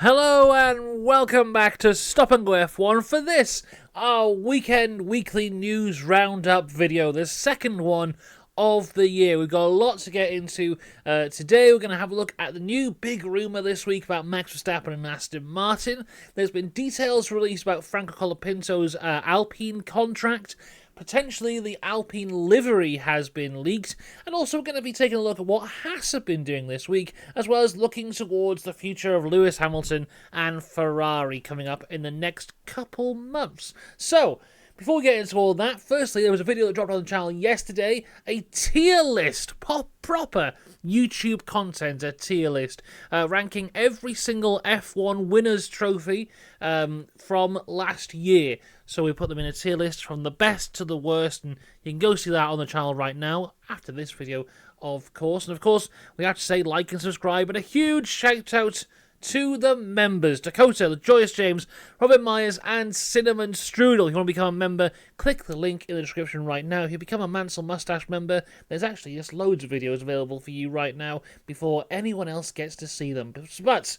Hello and welcome back to Stop and Go F1 for this, our weekly news roundup video, the second one of the year. We've got a lot to get into. Today we're going to have a look at the new big rumour this week about Max Verstappen and Aston Martin. There's been details released about Franco Colapinto's Alpine contract. Potentially the Alpine Livery has been leaked, and also we're going to be taking a look at what Haas have been doing this week, as well as looking towards the future of Lewis Hamilton and Ferrari coming up in the next couple months. So, before we get into all that, firstly, there was a video that dropped on the channel yesterday, a tier list, proper YouTube content, a tier list, ranking every single F1 winners trophy from last year. So we put them in a tier list from the best to the worst, and you can go see that on the channel right now, after this video, of course. And of course, we have to say like and subscribe, and a huge shout out to the members: Dakota, the Joyous James, Robin Myers, and Cinnamon Strudel. If you want to become a member, click the link in the description right now. If you become a Mansell Mustache member, there's actually just loads of videos available for you right now before anyone else gets to see them. But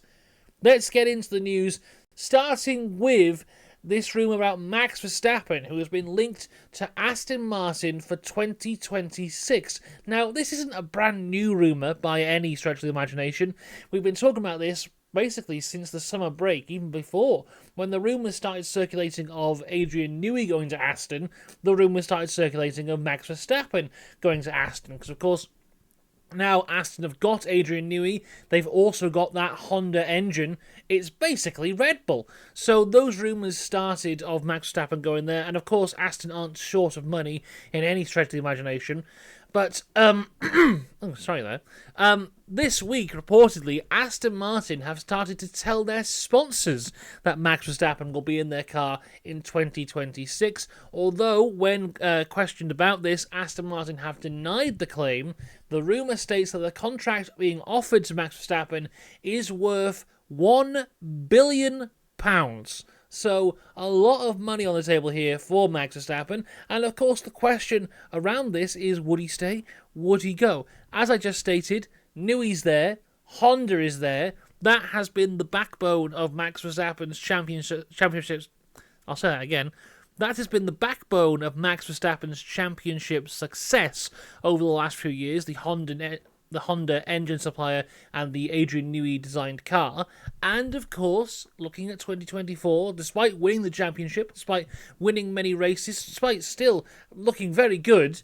let's get into the news, starting with this rumour about Max Verstappen, who has been linked to Aston Martin for 2026. Now, this isn't a brand new rumour by any stretch of the imagination. We've been talking about this basically since the summer break, even before, when the rumours started circulating of Adrian Newey going to Aston, the rumours started circulating of Max Verstappen going to Aston, because of course, now Aston have got Adrian Newey, they've also got that Honda engine. It's basically Red Bull. So those rumours started of Max Verstappen going there, and of course Aston aren't short of money in any stretch of the imagination. But, this week, reportedly, Aston Martin have started to tell their sponsors that Max Verstappen will be in their car in 2026, although, when questioned about this, Aston Martin have denied the claim. The rumour states that the contract being offered to Max Verstappen is worth £1 billion. So, a lot of money on the table here for Max Verstappen, and of course the question around this is, would he stay? Would he go? As I just stated, Newey's there, Honda is there. That has been the backbone of Max Verstappen's championships. I'll say that again. That has been the backbone of Max Verstappen's championship success over the last few years, the Honda engine supplier and the Adrian Newey designed car. And of course, looking at 2024, despite winning the championship, despite winning many races, despite still looking very good,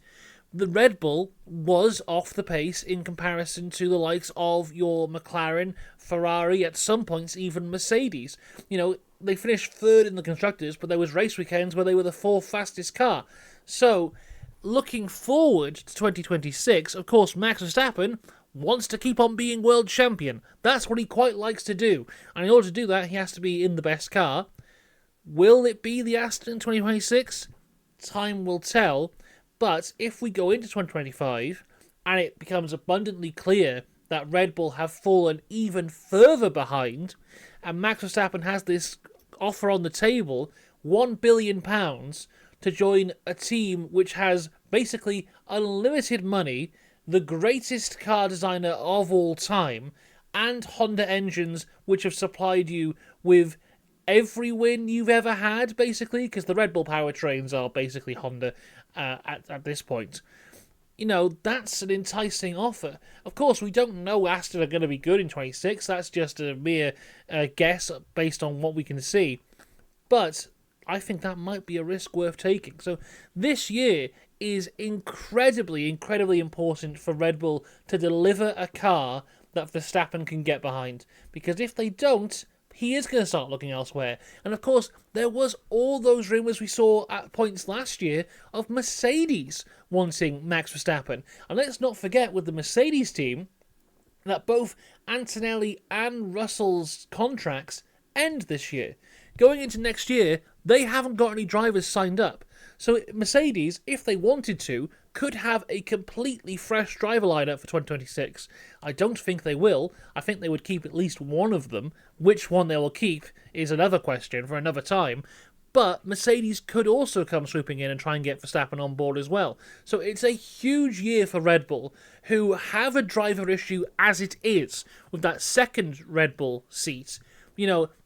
the Red Bull was off the pace in comparison to the likes of your McLaren, Ferrari, at some points even Mercedes. You know, they finished third in the constructors, but there was race weekends where they were the fourth fastest car. So, looking forward to 2026, of course, Max Verstappen wants to keep on being world champion. That's what he quite likes to do. And in order to do that, he has to be in the best car. Will it be the Aston in 2026? Time will tell. But if we go into 2025, and it becomes abundantly clear that Red Bull have fallen even further behind, and Max Verstappen has this offer on the table, £1 billion, to join a team which has basically unlimited money, the greatest car designer of all time, and Honda engines which have supplied you with every win you've ever had, basically, because the Red Bull powertrains are basically Honda at this point. You know, that's an enticing offer. Of course, we don't know Aston are going to be good in 26. That's just a mere guess based on what we can see. But I think that might be a risk worth taking. So this year is incredibly important for Red Bull to deliver a car that Verstappen can get behind. Because if they don't, he is going to start looking elsewhere. And of course, there was all those rumours we saw at points last year of Mercedes wanting Max Verstappen. And let's not forget, with the Mercedes team, that both Antonelli and Russell's contracts end this year. Going into next year, they haven't got any drivers signed up. So Mercedes, if they wanted to, could have a completely fresh driver lineup for 2026. I don't think they will. I think they would keep at least one of them. Which one they will keep is another question for another time. But Mercedes could also come swooping in and try and get Verstappen on board as well. So it's a huge year for Red Bull, who have a driver issue as it is with that second Red Bull seat.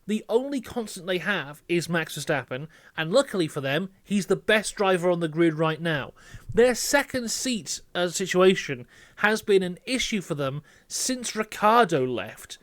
The only constant they have is Max Verstappen, and luckily for them, he's the best driver on the grid right now. Their second seat situation has been an issue for them since Ricciardo left.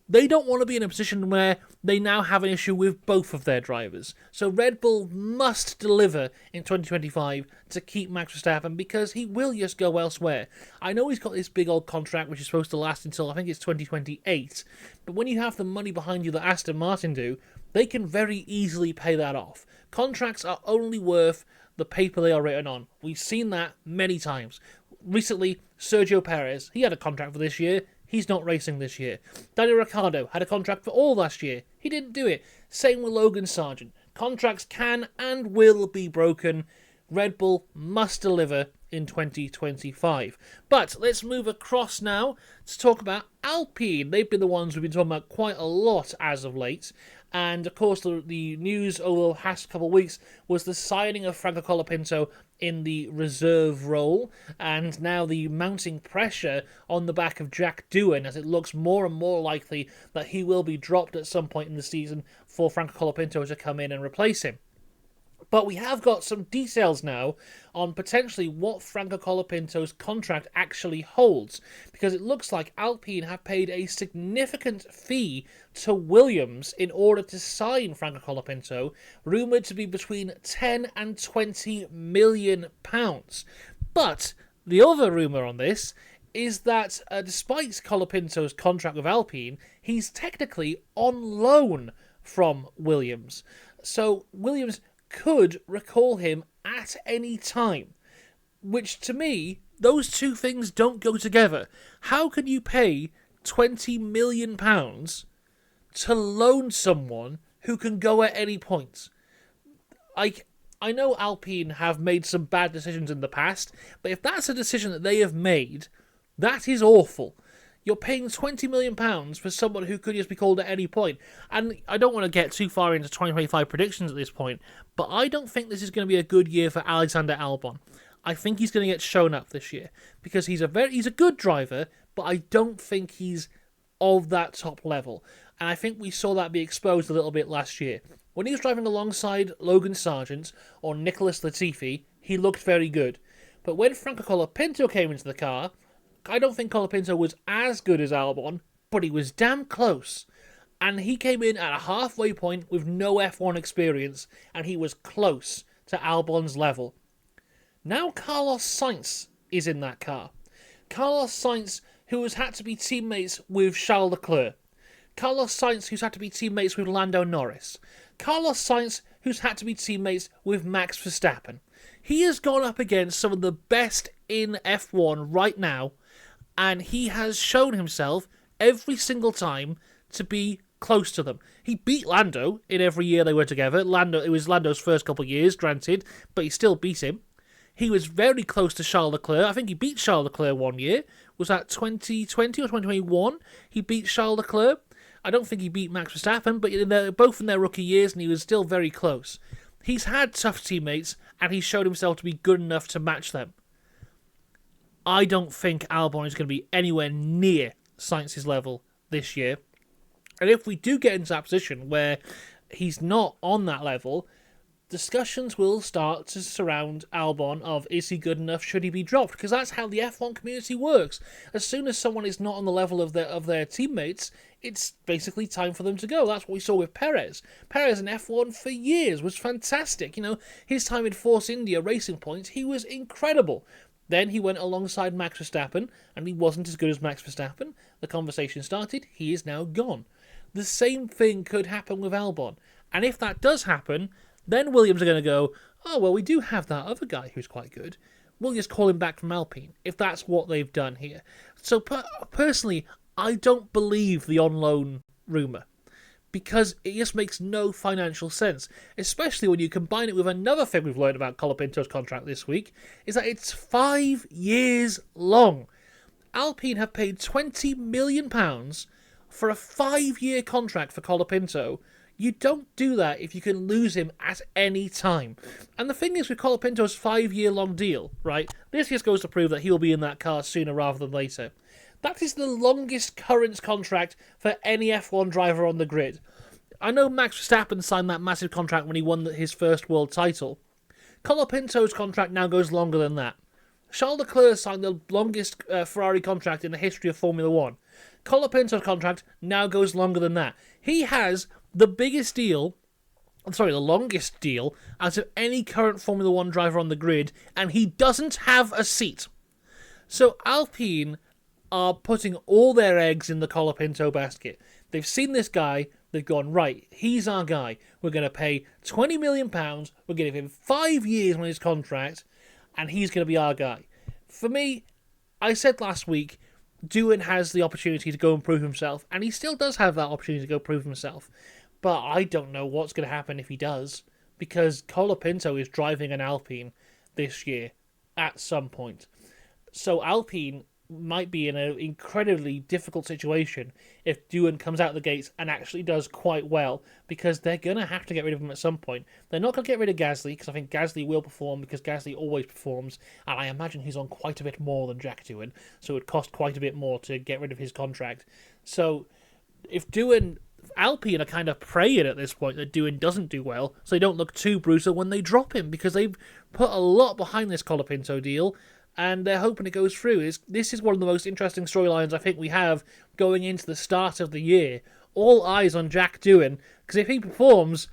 They don't want to be in a position where they now have an issue with both of their drivers. So Red Bull must deliver in 2025 to keep Max Verstappen, because he will just go elsewhere. I know he's got this big old contract which is supposed to last until I think it's 2028, but when you have the money behind you that Aston Martin do, they can very easily pay that off. Contracts are only worth the paper they are written on. We've seen that many times. Recently, Sergio Perez, he had a contract for this year. He's not racing this year. Daniel Ricciardo had a contract for all last year. He didn't do it. Same with Logan Sargent. Contracts can and will be broken. Red Bull must deliver in 2025. But let's move across now to talk about Alpine. They've been the ones we've been talking about quite a lot as of late. And of course, the news over the past couple of weeks was the signing of Franco Colapinto in the reserve role, and now the mounting pressure on the back of Jack Doohan, as it looks more and more likely that he will be dropped at some point in the season for Franco Colapinto to come in and replace him. But we have got some details now on potentially what Franco Colapinto's contract actually holds, because it looks like Alpine have paid a significant fee to Williams in order to sign Franco Colapinto, rumoured to be between 10 and 20 million pounds. But the other rumour on this is that despite Colapinto's contract with Alpine, he's technically on loan from Williams. So Williams could recall him at any time, which to me, those two things don't go together. How can you pay £20 million to loan someone who can go at any point? I know Alpine have made some bad decisions in the past, but if that's a decision that they have made, that is awful. You're paying £20 million for someone who could just be called at any point. And I don't want to get too far into 2025 predictions at this point, but I don't think this is going to be a good year for Alexander Albon. I think he's going to get shown up this year, because he's a good driver, but I don't think he's of that top level. And I think we saw that be exposed a little bit last year. When he was driving alongside Logan Sargent or Nicholas Latifi, he looked very good. But when Franco Colapinto came into the car, I don't think Colapinto was as good as Albon, but he was damn close. And he came in at a halfway point with no F1 experience, and he was close to Albon's level. Now Carlos Sainz is in that car. Carlos Sainz, who has had to be teammates with Charles Leclerc. Carlos Sainz, who's had to be teammates with Lando Norris. Carlos Sainz, who's had to be teammates with Max Verstappen. He has gone up against some of the best in F1 right now, and he has shown himself every single time to be close to them. He beat Lando in every year they were together. It was Lando's first couple of years, granted, but he still beat him. He was very close to Charles Leclerc. I think he beat Charles Leclerc one year. Was that 2020 or 2021? He beat Charles Leclerc. I don't think he beat Max Verstappen, but they're both in their rookie years, and he was still very close. He's had tough teammates, and he's showed himself to be good enough to match them. I don't think Albon is going to be anywhere near Sainz's level this year. And if we do get into that position where he's not on that level, discussions will start to surround Albon of, is he good enough, should he be dropped? Because that's how the F1 community works. As soon as someone is not on the level of their teammates, it's basically time for them to go. That's what we saw with Perez. Perez in F1 for years was fantastic. His time in Force India Racing Point, he was incredible. Then he went alongside Max Verstappen, and he wasn't as good as Max Verstappen. The conversation started. He is now gone. The same thing could happen with Albon. And if that does happen, then Williams are going to go, oh, well, we do have that other guy who's quite good. We'll just call him back from Alpine, if that's what they've done here. So personally, I don't believe the on-loan rumour, because it just makes no financial sense, especially when you combine it with another thing we've learned about Colapinto's contract this week, is that it's 5 years long. Alpine have paid £20 million for a 5-year contract for Colapinto. You don't do that if you can lose him at any time. And the thing is with Colapinto's 5-year long deal, right, this just goes to prove that he'll be in that car sooner rather than later. That is the longest current contract for any F1 driver on the grid. I know Max Verstappen signed that massive contract when he won his first world title. Colapinto's contract now goes longer than that. Charles Leclerc signed the longest Ferrari contract in the history of Formula 1. Colapinto's contract now goes longer than that. He has the longest deal out of any current Formula 1 driver on the grid, and he doesn't have a seat. So Alpine are putting all their eggs in the Colapinto basket. They've seen this guy, they've gone, right, he's our guy. We're going to pay £20 million, we're going to give him 5 years on his contract, and he's going to be our guy. For me, I said last week, Doohan has the opportunity to go and prove himself, and he still does have that opportunity to go prove himself. But I don't know what's going to happen if he does, because Colapinto is driving an Alpine this year at some point. So Alpine might be in an incredibly difficult situation if Doohan comes out the gates and actually does quite well, because they're going to have to get rid of him at some point. They're not going to get rid of Gasly, because I think Gasly will perform, because Gasly always performs, and I imagine he's on quite a bit more than Jack Doohan, so it would cost quite a bit more to get rid of his contract. So if Doohan... Alpine are kind of praying at this point that Doohan doesn't do well, so they don't look too brutal when they drop him, because they've put a lot behind this Colapinto deal, and they're hoping it goes through. This is one of the most interesting storylines I think we have going into the start of the year. All eyes on Jack Doohan, because if he performs,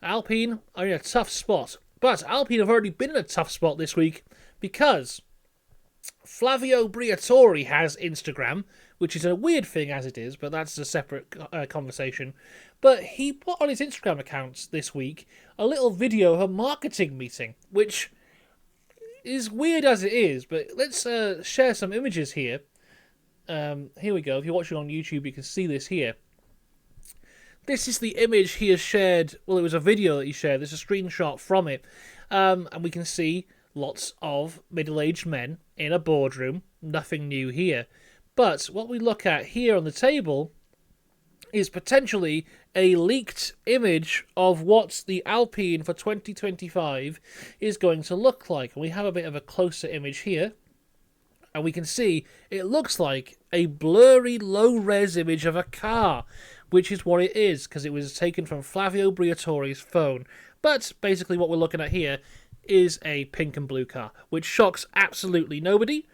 Alpine are in a tough spot. But Alpine have already been in a tough spot this week, because Flavio Briatore has Instagram, which is a weird thing as it is, but that's a separate conversation. But he put on his Instagram accounts this week a little video of a marketing meeting, which is weird as it is, but let's share some images here. Here we go. If you're watching on YouTube, you can see this here. This is the image he has shared. Well, it was a video that he shared. There's a screenshot from it. And we can see lots of middle-aged men in a boardroom. Nothing new here. But what we look at here on the table is potentially a leaked image of what the Alpine for 2025 is going to look like. And we have a bit of a closer image here. And we can see it looks like a blurry, low-res image of a car, which is what it is, because it was taken from Flavio Briatore's phone. But basically what we're looking at here is a pink and blue car, which shocks absolutely nobody.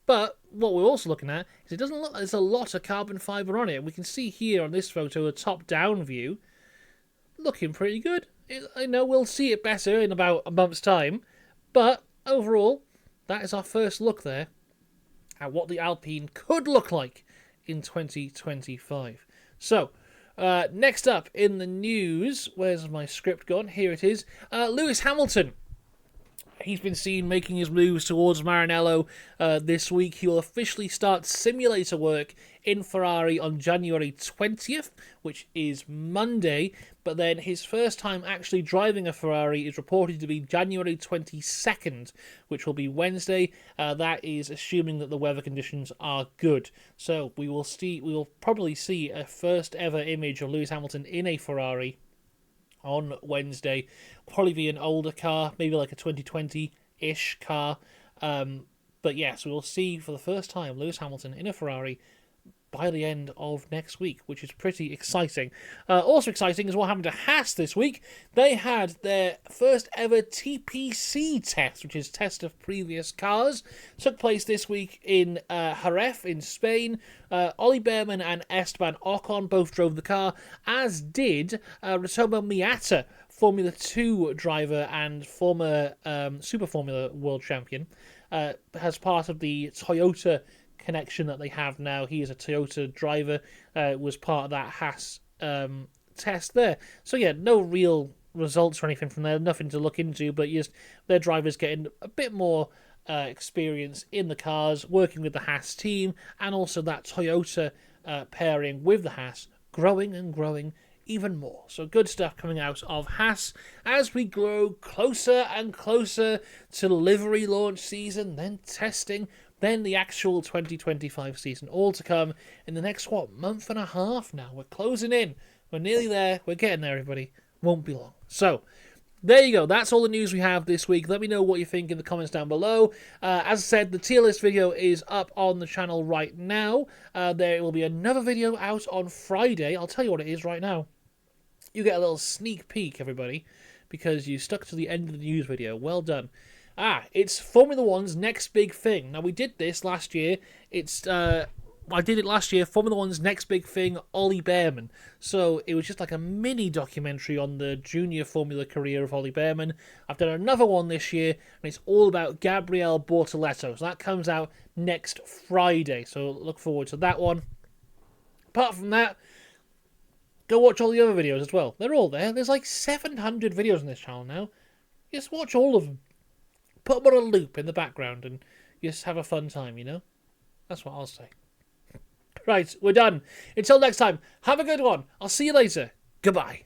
But what we're also looking at is it doesn't look like there's a lot of carbon fibre on it. And we can see here on this photo a top-down view, looking pretty good. I know we'll see it better in about a month's time, but overall, that is our first look there at what the Alpine could look like in 2025. So, next up in the news, where's my script gone? Here it is. Lewis Hamilton. He's been seen making his moves towards Maranello this week. He will officially start simulator work in Ferrari on January 20th, which is Monday. But then his first time actually driving a Ferrari is reported to be January 22nd, which will be Wednesday. That is assuming that the weather conditions are good. So we will probably see a first ever image of Lewis Hamilton in a Ferrari on Wednesday. Probably be an older car, maybe like a 2020-ish car. But yes, we will see for the first time Lewis Hamilton in a Ferrari by the end of next week, which is pretty exciting. Also exciting is what happened to Haas this week. They had their first ever TPC test, which is test of previous cars. Took place this week in Jerez in Spain. Ollie Behrman and Esteban Ocon both drove the car, as did Ritomo Miata, Formula 2 driver and former Super Formula World Champion, as part of the Toyota connection that they have now. He is a Toyota driver, was part of that Haas test there. So yeah, no real results or anything from there, nothing to look into, but just their drivers getting a bit more experience in the cars, working with the Haas team, and also that Toyota pairing with the Haas growing and growing even more. So good stuff coming out of Haas as we grow closer and closer to livery launch season, then testing, then the actual 2025 season, all to come in the next, month and a half now. We're closing in. We're nearly there. We're getting there, everybody. Won't be long. So, there you go. That's all the news we have this week. Let me know what you think in the comments down below. As I said, the tier list video is up on the channel right now. There will be another video out on Friday. I'll tell you what it is right now. You get a little sneak peek, everybody, because you stuck to the end of the news video. Well done. It's Formula One's next big thing. Now, we did this last year. I did it last year, Formula One's next big thing, Ollie Behrman. So it was just like a mini documentary on the junior Formula career of Ollie Behrman. I've done another one this year, and it's all about Gabriele Bortoleto. So that comes out next Friday, so look forward to that one. Apart from that, go watch all the other videos as well. They're all there. There's like 700 videos on this channel now. Just watch all of them. Put them on a loop in the background and just have a fun time, you know? That's what I'll say. Right, we're done. Until next time, have a good one. I'll see you later. Goodbye.